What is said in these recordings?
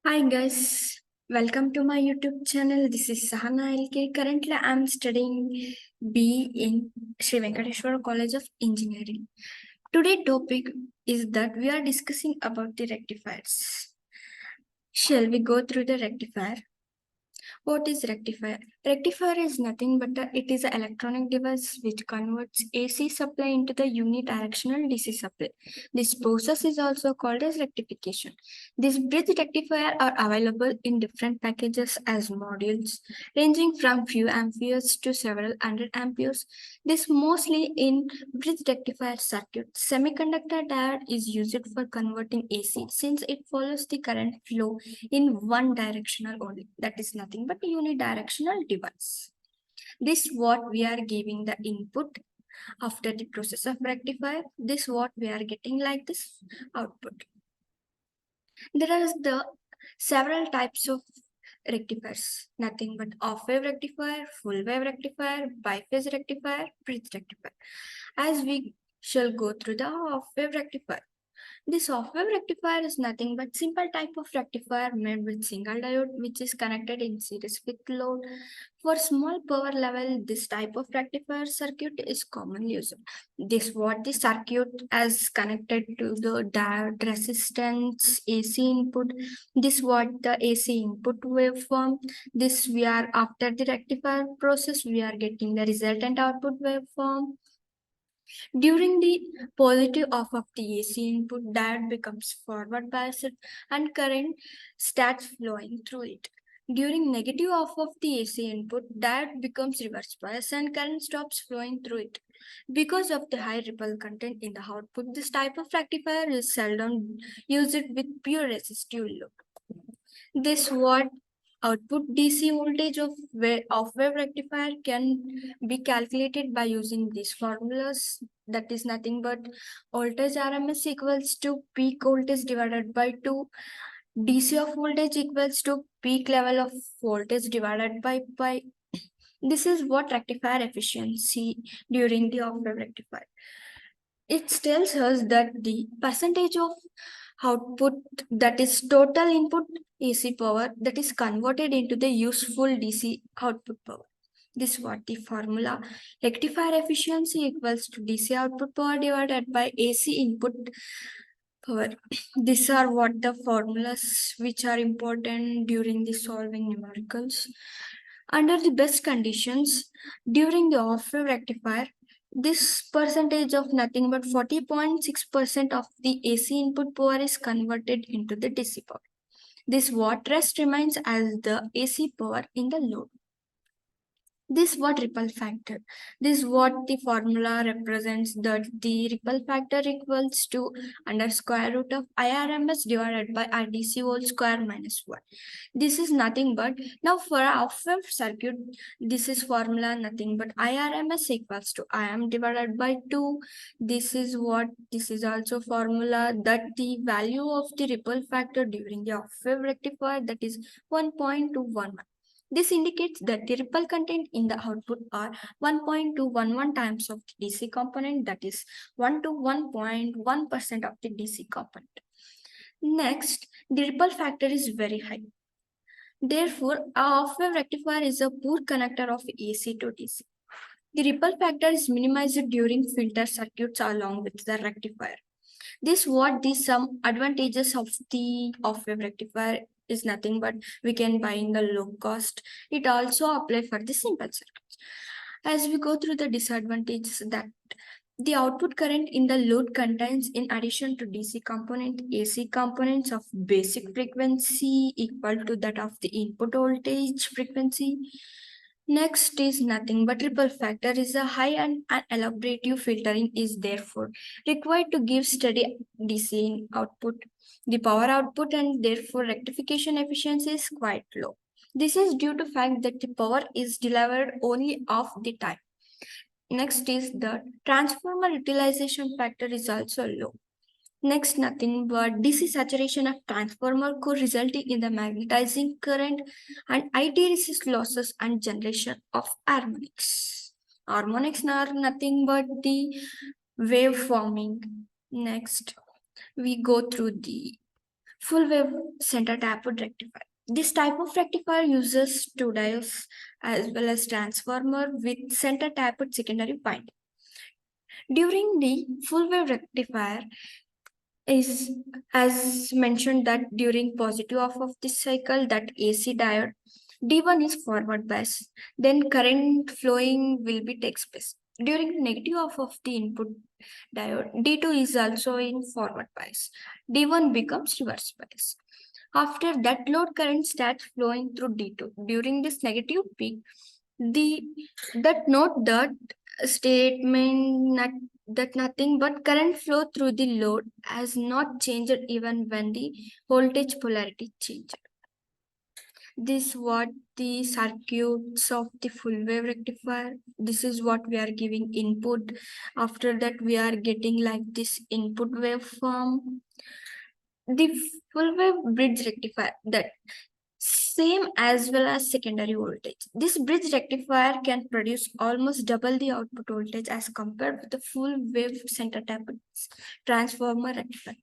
Hi guys, welcome to my YouTube channel. This is Saana LK. Currently, I'm studying B in Sri Venkateshwara College of Engineering. Today topic is that we are discussing about the rectifiers. Shall we go through the rectifier? What is rectifier? Rectifier is nothing but it is an electronic device which converts AC supply into the unidirectional DC supply. This process is also called as rectification. These bridge rectifier are available in different packages as modules ranging from few amperes to several hundred amperes. This mostly in bridge rectifier circuit. Semiconductor diode is used for converting AC since it follows the current flow in one directional only. That is nothing but a unidirectional device. This what we are giving the input after the process of rectifier. This what we are getting like this output. There are the several types of rectifiers, nothing but off-wave rectifier, full-wave rectifier, biphase rectifier, bridge rectifier. As we shall go through the off-wave rectifier. The software rectifier is nothing but simple type of rectifier made with single diode which is connected in series with load. For small power level, this type of rectifier circuit is commonly used. This what the circuit as connected to the diode resistance AC input. This what the AC input waveform. This we are after the rectifier process we are getting the resultant output waveform. During the positive off of the AC input, diode becomes forward biased and current starts flowing through it. During negative off of the AC input, diode becomes reverse biased and current stops flowing through it. Because of the high ripple content in the output, this type of rectifier is seldom used with pure resistive load. This what output DC voltage of wave rectifier can be calculated by using these formulas. That is nothing but voltage RMS equals to peak voltage divided by 2. DC of voltage equals to peak level of voltage divided by pi. This is what rectifier efficiency during the off-wave rectifier. It tells us that the percentage of output, that is total input AC power, that is converted into the useful DC output power. This is what the formula. Rectifier efficiency equals to DC output power divided by AC input power. These are what the formulas which are important during the solving numericals. Under the best conditions, during the off-wave rectifier, this percentage of nothing but 40.6% of the AC input power is converted into the DC power. This what rest remains as the AC power in the load. This what ripple factor. This what the formula represents, that the ripple factor equals to under square root of IRMS divided by RDC whole square minus 1. This is nothing but, now for our off-wave circuit, this is formula nothing but IRMS equals to IM divided by 2. This is what, this is also formula that the value of the ripple factor during the off-wave rectifier, that is 1.211. This indicates that the ripple content in the output are 1.211 times of the DC component, that is 1 to 1.1% of the DC component. Next, the ripple factor is very high. Therefore, a off-wave rectifier is a poor connector of AC to DC. The ripple factor is minimized during filter circuits along with the rectifier. This what the some advantages of the off-wave rectifier is nothing but we can buy in the low cost. It also apply for the simple circuits. As we go through the disadvantages, that the output current in the load contains, in addition to DC component, AC components of basic frequency equal to that of the input voltage frequency. Next is nothing but ripple factor is a high and an elaborative filtering is therefore required to give steady DC in output. The power output and therefore rectification efficiency is quite low. This is due to fact that the power is delivered only half the time. Next is the transformer utilization factor is also low. Next, nothing but DC saturation of transformer could resulting in the magnetizing current and hysteresis losses and generation of harmonics. Harmonics are nothing but the wave forming. Next, we go through the Full wave center tapped rectifier. This type of rectifier uses two diodes as well as transformer with center tapped secondary winding. During the full wave rectifier, is as mentioned that during positive half of this cycle that AC diode D1 is forward bias, then current flowing will be takes place. During negative half of the input diode, D2 is also in forward bias. D1 becomes reverse bias. After that, load current starts flowing through D2. During this negative peak, the that note that statement that nothing but current flow through the load has not changed even when the voltage polarity changed. This what the circuits of the full wave rectifier. This is what we are giving input. After that, we are getting like this input waveform. The full wave bridge rectifier that same as well as secondary voltage. This bridge rectifier can produce almost double the output voltage as compared with the full wave center tapped transformer rectifier.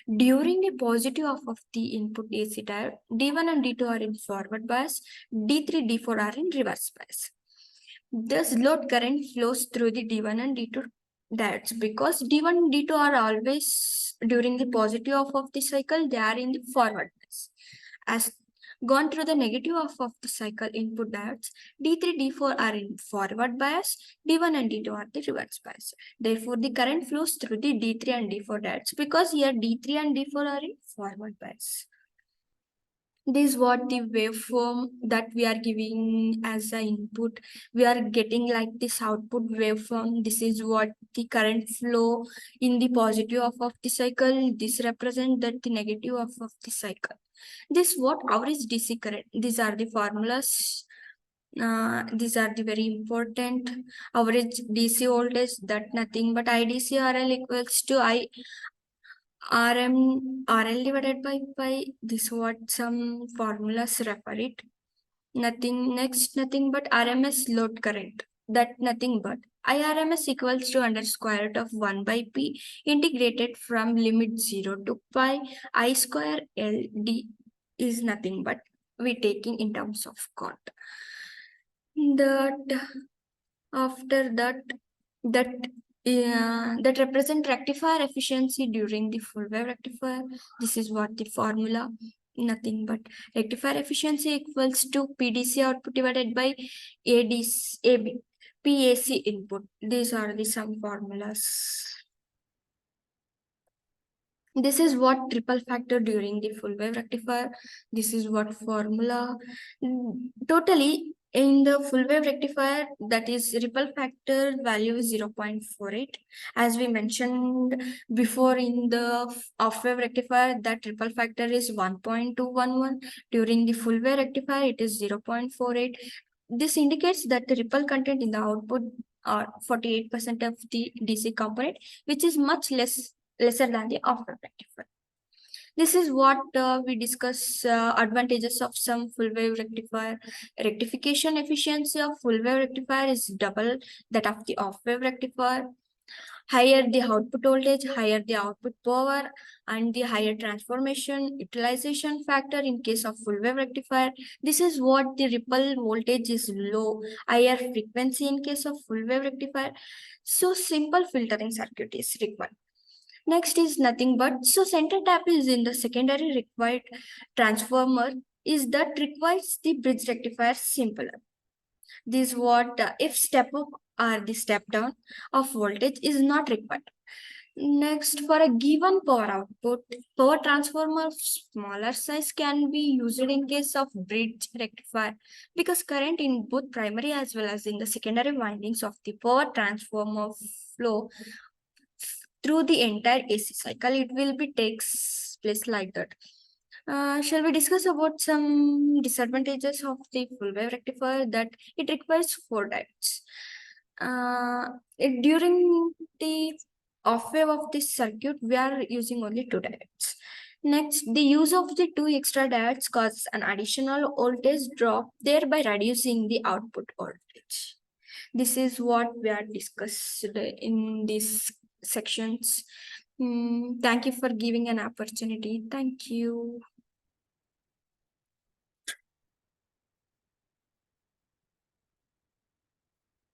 During the positive half of the input AC diode, D1 and D2 are in forward bias, D3, D4 are in reverse bias. Thus, load current flows through the D1 and D2 diodes because D1 and D2 are always during the positive half of the cycle, they are in the forward bias. As gone through the negative half of the cycle input diodes, D3, D4 are in forward bias, D1 and D2 are the reverse bias. Therefore, the current flows through the D3 and D4 diodes because here D3 and D4 are in forward bias. This is what the waveform that we are giving as an input. We are getting like this output waveform. This is what the current flow in the positive half of the cycle. This represents that the negative half of the cycle. This what average DC current. These are the formulas. These are the very important average DC voltage that nothing but IDC RL equals to I RL divided by pi. This what some formulas refer it. Nothing but RMS load current. That nothing but IRMS equals to under square root of 1 by P integrated from limit 0 to pi. I square LD is nothing but we taking in terms of cot. That after that that represent rectifier efficiency during the full wave rectifier. This is what the formula. Nothing but rectifier efficiency equals to PDC output divided by ADC, AB, PAC input. These are the some formulas. This is what triple factor during the full wave rectifier. This is what formula. Totally, in the full wave rectifier, that is ripple factor value is 0.48. As we mentioned before in the off wave rectifier, that ripple factor is 1.211. During the full wave rectifier, it is 0.48. This indicates that the ripple content in the output are 48% of the DC component, which is much lesser than the off wave rectifier. This is what we discuss advantages of some full wave rectifier. Rectification efficiency of full wave rectifier is double that of the off wave rectifier. Higher the output voltage, higher the output power, and the higher transformation utilization factor in case of full wave rectifier. This is what the ripple voltage is low, higher frequency in case of full wave rectifier. So simple filtering circuit is required. Next is nothing but, so center tap is in the secondary required transformer is that requires the bridge rectifier simpler. This what if step up or the step down of voltage is not required. Next, for a given power output, power transformer of smaller size can be used in case of bridge rectifier because current in both primary as well as in the secondary windings of the power transformer flow through the entire AC cycle. It will be takes place like that. Shall we discuss about some disadvantages of the full wave rectifier? That it requires four diodes. During the off wave of this circuit, we are using only two diodes. Next, the use of the two extra diodes causes an additional voltage drop, thereby reducing the output voltage. This is what we are discussed in these sections. Thank you for giving an opportunity. Thank you.